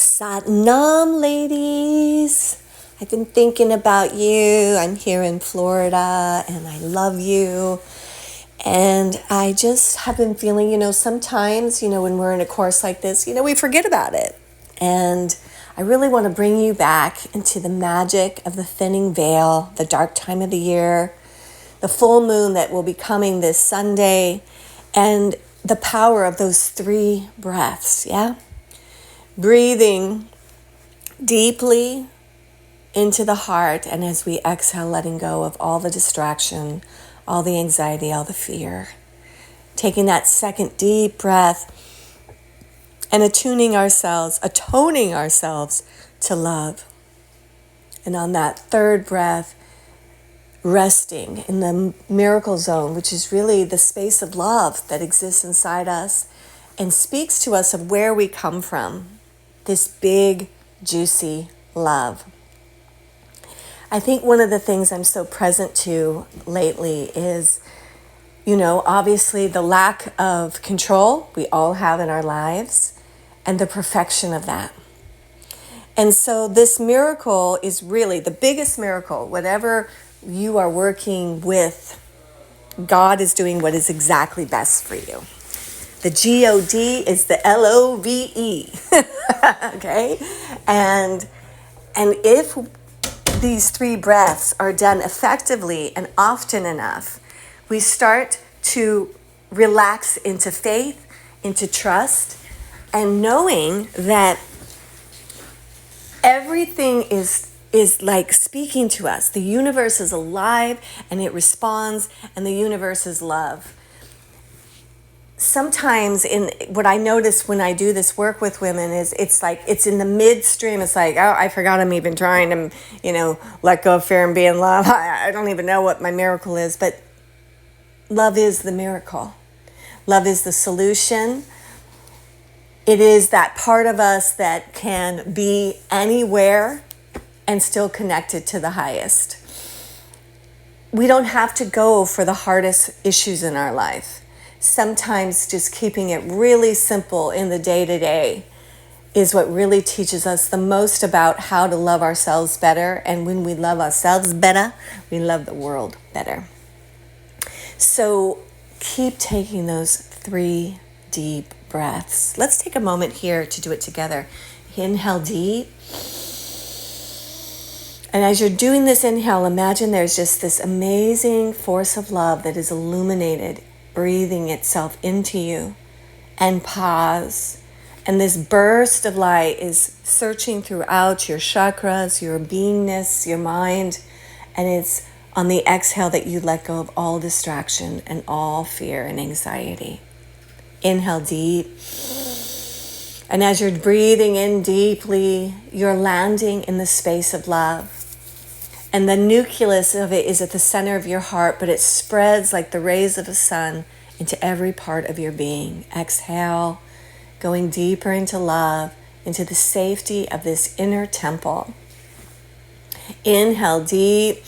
Sat Nam, ladies. I've been thinking about you. I'm here in Florida and I love you. And I just have been feeling, sometimes, when we're in a course like this, we forget about it. And I really want to bring you back into the magic of the thinning veil, the dark time of the year, the full moon that will be coming this Sunday, and the power of those 3 breaths, yeah? Breathing deeply into the heart, and as we exhale, letting go of all the distraction, all the anxiety, all the fear. Taking that second deep breath and atoning ourselves to love. And on that third breath, resting in the miracle zone, which is really the space of love that exists inside us and speaks to us of where we come from. This big, juicy love. I think one of the things I'm so present to lately is, obviously the lack of control we all have in our lives and the perfection of that. And so this miracle is really the biggest miracle. Whatever you are working with, God is doing what is exactly best for you. The G-O-D is the L-O-V-E, okay? And if these 3 breaths are done effectively and often enough, we start to relax into faith, into trust, and knowing that everything is like speaking to us. The universe is alive and it responds, and the universe is love. Sometimes in what I notice when I do this work with women is it's like it's in the midstream. It's like, oh, I forgot I'm even trying to, let go of fear and be in love. I don't even know what my miracle is, but love is the miracle. Love is the solution. It is that part of us that can be anywhere and still connected to the highest. We don't have to go for the hardest issues in our life. Sometimes just keeping it really simple in the day-to-day is what really teaches us the most about how to love ourselves better. And when we love ourselves better, we love the world better. So keep taking those 3 deep breaths. Let's take a moment here to do it together. Inhale deep. And as you're doing this inhale, imagine there's just this amazing force of love that is illuminated, breathing itself into you, and pause. And this burst of light is searching throughout your chakras, your beingness, your mind. And it's on the exhale that you let go of all distraction and all fear and anxiety. Inhale deep. And as you're breathing in deeply, you're landing in the space of love. And the nucleus of it is at the center of your heart, but it spreads like the rays of the sun into every part of your being. Exhale, going deeper into love, into the safety of this inner temple. Inhale deep.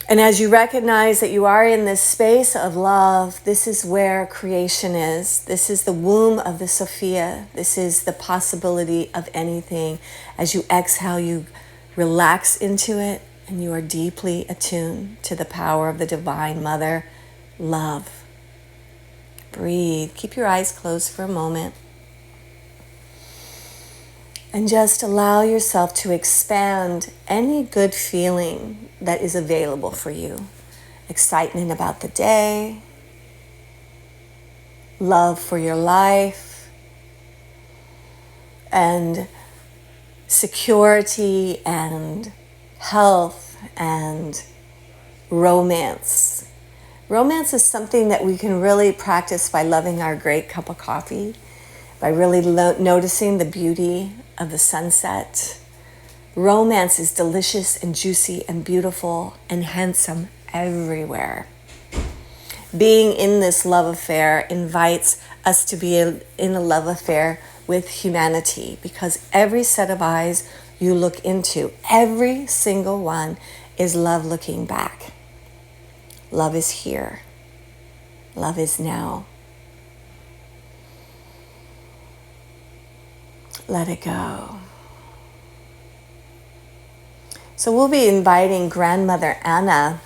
And as you recognize that you are in this space of love, this is where creation is. This is the womb of the Sophia. This is the possibility of anything. As you exhale, you relax into it, and you are deeply attuned to the power of the Divine Mother, love. Breathe. Keep your eyes closed for a moment. And just allow yourself to expand any good feeling that is available for you. Excitement about the day, love for your life, and security and health and romance. Romance is something that we can really practice by loving our great cup of coffee, by really noticing the beauty of the sunset. Romance is delicious and juicy and beautiful and handsome everywhere. Being in this love affair invites us to be in a love affair with humanity, because every set of eyes you look into, every single one is love looking back. Love is here. Love is now. Let it go. So we'll be inviting Grandmother Anna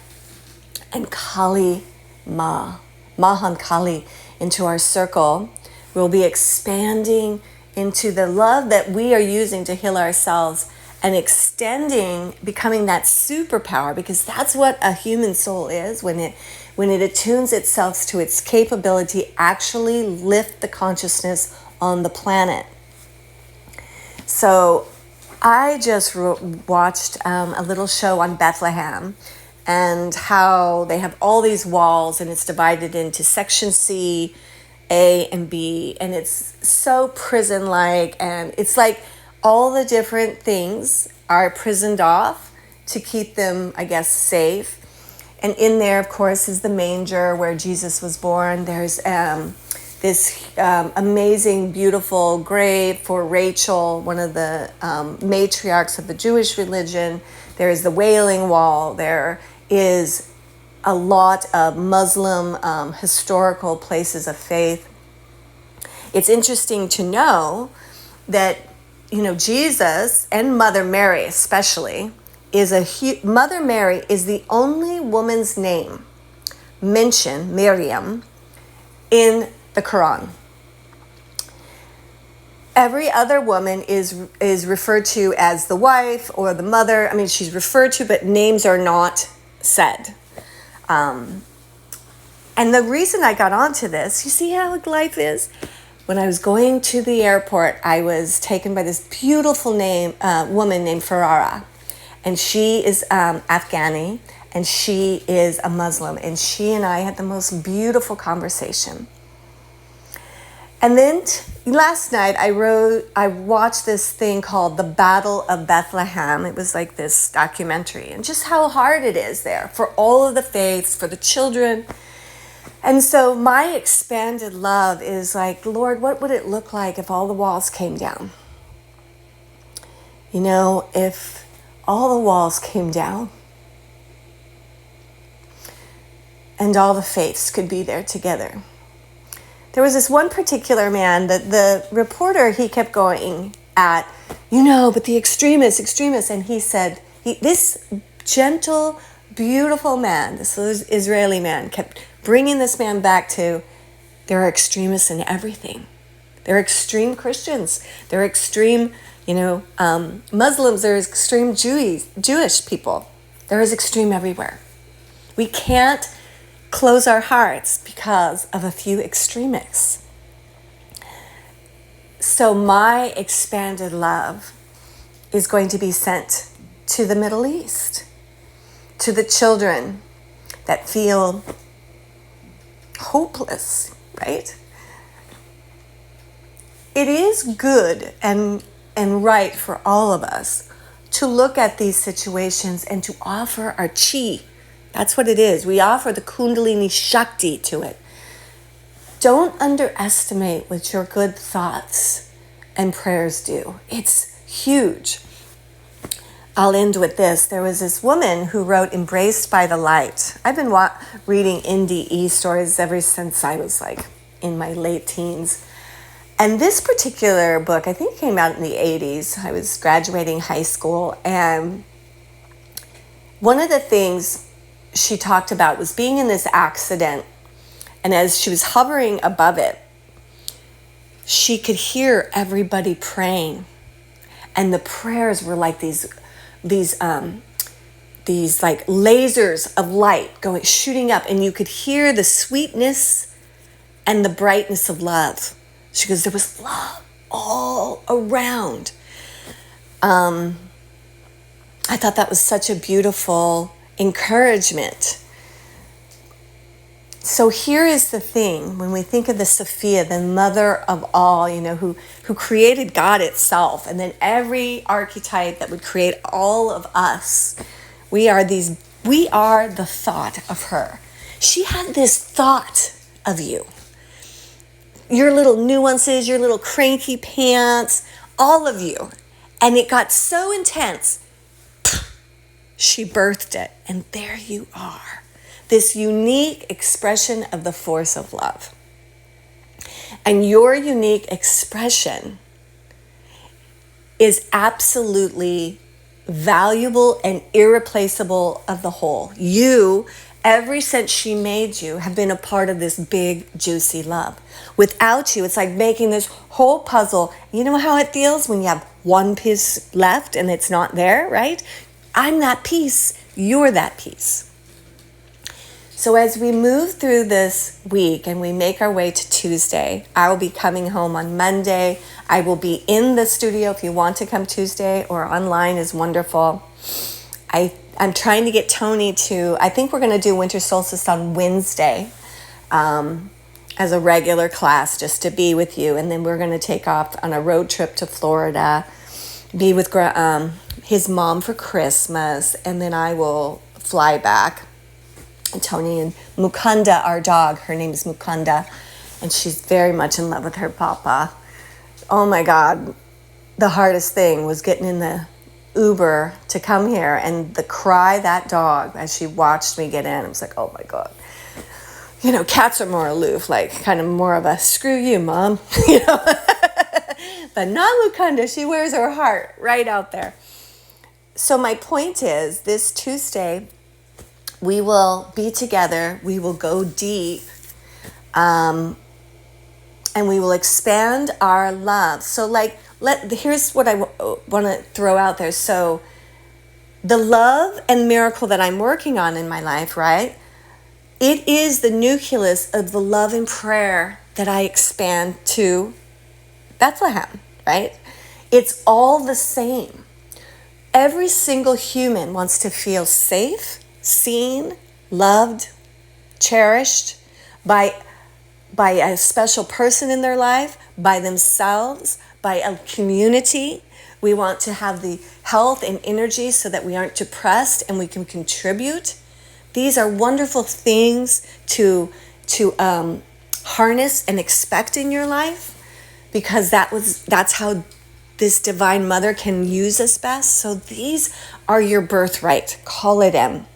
and Kali Mahan Kali into our circle. We'll be expanding into the love that we are using to heal ourselves and extending, becoming that superpower, because that's what a human soul is when it attunes itself to its capability actually lift the consciousness on the planet. So I just watched a little show on Bethlehem and how they have all these walls and it's divided into section C, A, and B. And it's so prison-like, and it's like all the different things are prisoned off to keep them, I guess, safe. And in there, of course, is the manger where Jesus was born. There's this amazing, beautiful grave for Rachel, one of the matriarchs of the Jewish religion. There is the Wailing Wall. There is a lot of Muslim historical places of faith. It's interesting to know that, Jesus and Mother Mary especially, Mother Mary is the only woman's name mentioned, Miriam, in the Quran. Every other woman is referred to as the wife or the mother. I mean, she's referred to, but names are not said. And the reason I got onto this, you see how life is? When I was going to the airport, I was taken by this beautiful woman named Farara. And she is Afghani, and she is a Muslim. And she and I had the most beautiful conversation. And then last night I watched this thing called The Battle of Bethlehem. It was like this documentary, and just how hard it is there for all of the faiths, for the children. And so my expanded love is like, Lord, what would it look like if all the walls came down? If all the walls came down and all the faiths could be there together. There was this one particular man that the reporter, he kept going at, but the extremists. And he said, this gentle, beautiful man, this Israeli man, kept bringing this man back to, there are extremists in everything. There are extreme Christians. There are extreme, Muslims. There is extreme Jewish people. There is extreme everywhere. We can't close our hearts because of a few extremists. So my expanded love is going to be sent to the Middle East, to the children that feel hopeless, right? It is good and right for all of us to look at these situations and to offer our chi. That's what it is. We offer the Kundalini Shakti to it. Don't underestimate what your good thoughts and prayers do. It's huge. I'll end with this. There was this woman who wrote Embraced by the Light. I've been reading NDE stories ever since I was in my late teens. And this particular book, I think, came out in the 80s. I was graduating high school. And one of the things she talked about was being in this accident. And as she was hovering above it, she could hear everybody praying. And the prayers were like these like lasers of light shooting up, and you could hear the sweetness and the brightness of love. She goes, there was love all around. I thought that was such a beautiful encouragement. So here is the thing, when we think of the Sophia, the mother of all, who created God itself, and then every archetype that would create all of us, we are the thought of her. She had this thought of you. Your little nuances, your little cranky pants, all of you. And it got so intense, she birthed it, and there you are. This unique expression of the force of love. And your unique expression is absolutely valuable and irreplaceable of the whole. You, ever since she made you, have been a part of this big, juicy love. Without you, it's like making this whole puzzle. You know how it feels when you have one piece left and it's not there, right? I'm that piece. You're that piece. So as we move through this week and we make our way to Tuesday, I will be coming home on Monday. I will be in the studio if you want to come Tuesday, or online is wonderful. I'm trying to get Tony to, I think we're going to do Winter Solstice on Wednesday as a regular class just to be with you. And then we're going to take off on a road trip to Florida, be with his mom for Christmas, and then I will fly back. And Tony and Mukunda, our dog, her name is Mukunda, and she's very much in love with her papa. Oh my God, the hardest thing was getting in the Uber to come here, and the cry that dog as she watched me get in, I was like, oh my God. You know, cats are more aloof, like kind of more of a screw you, mom, you know. But not Mukunda, she wears her heart right out there. So my point is, this Tuesday, we will be together, we will go deep, and we will expand our love. So here's what I want to throw out there. So the love and miracle that I'm working on in my life, right? It is the nucleus of the love and prayer that I expand to Bethlehem, right? It's all the same. Every single human wants to feel safe, seen, loved, cherished by a special person in their life, by themselves, by a community. We want to have the health and energy so that we aren't depressed and we can contribute. These are wonderful things to harness and expect in your life, because that's how this Divine Mother can use us best. So these are your birthright. Call it in.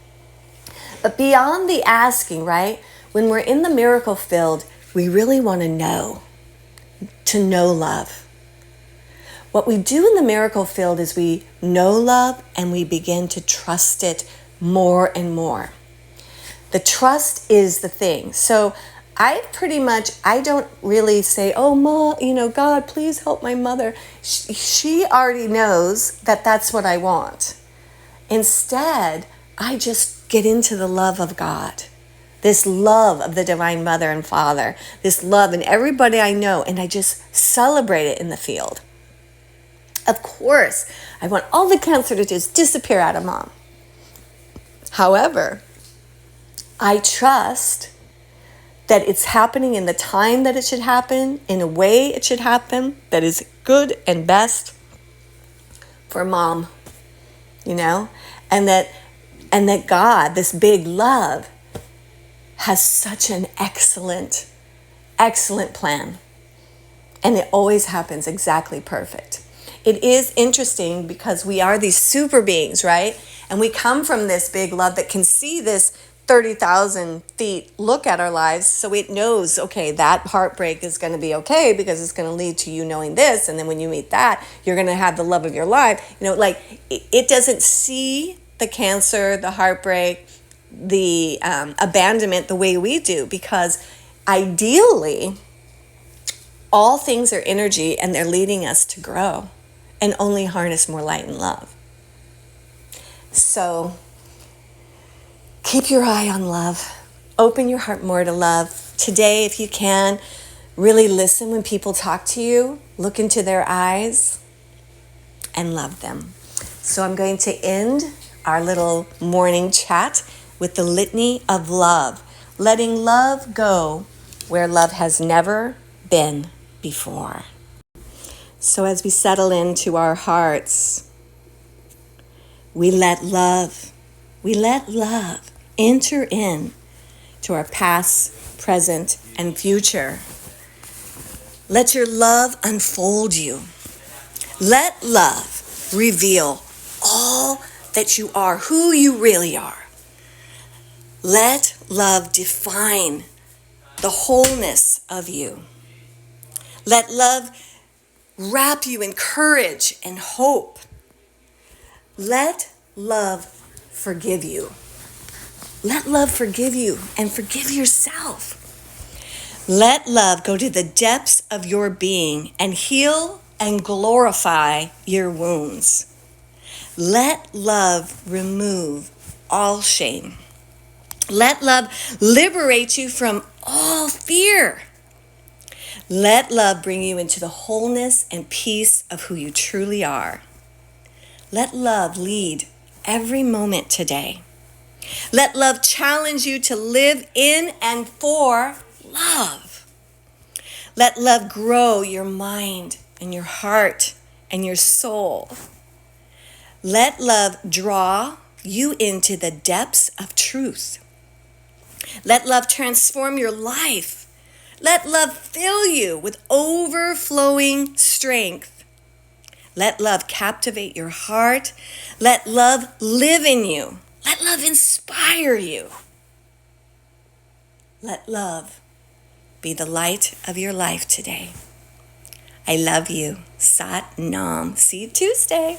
But beyond the asking, right? When we're in the miracle field, we really want to know love. What we do in the miracle field is we know love and we begin to trust it more and more. The trust is the thing. So I don't really say, oh, Ma, God, please help my mother. She already knows that that's what I want. Instead, I just get into the love of God, this love of the Divine Mother and Father, this love in everybody I know, and I just celebrate it in the field. Of course, I want all the cancer to just disappear out of Mom. However, I trust that it's happening in the time that it should happen, in a way it should happen, that is good and best for Mom, and that God, this big love, has such an excellent, excellent plan. And it always happens exactly perfect. It is interesting because we are these super beings, right? And we come from this big love that can see this 30,000 feet look at our lives. So it knows, okay, that heartbreak is going to be okay because it's going to lead to you knowing this. And then when you meet that, you're going to have the love of your life. It doesn't see the cancer, the heartbreak, the abandonment the way we do, because ideally, all things are energy and they're leading us to grow and only harness more light and love. So keep your eye on love. Open your heart more to love. Today, if you can, really listen when people talk to you. Look into their eyes and love them. So I'm going to end our little morning chat with the litany of love. Letting love go where love has never been before. So as we settle into our hearts, we let love enter in to our past, present, and future. Let your love unfold you. Let love reveal all that you are, who you really are. Let love define the wholeness of you. Let love wrap you in courage and hope. Let love forgive you. Let love forgive you and forgive yourself. Let love go to the depths of your being and heal and glorify your wounds. Let love remove all shame. Let love liberate you from all fear. Let love bring you into the wholeness and peace of who you truly are. Let love lead every moment today. Let love challenge you to live in and for love. Let love grow your mind and your heart and your soul. Let love draw you into the depths of truth. Let love transform your life. Let love fill you with overflowing strength. Let love captivate your heart. Let love live in you. Let love inspire you. Let love be the light of your life today. I love you. Sat Nam. See you Tuesday.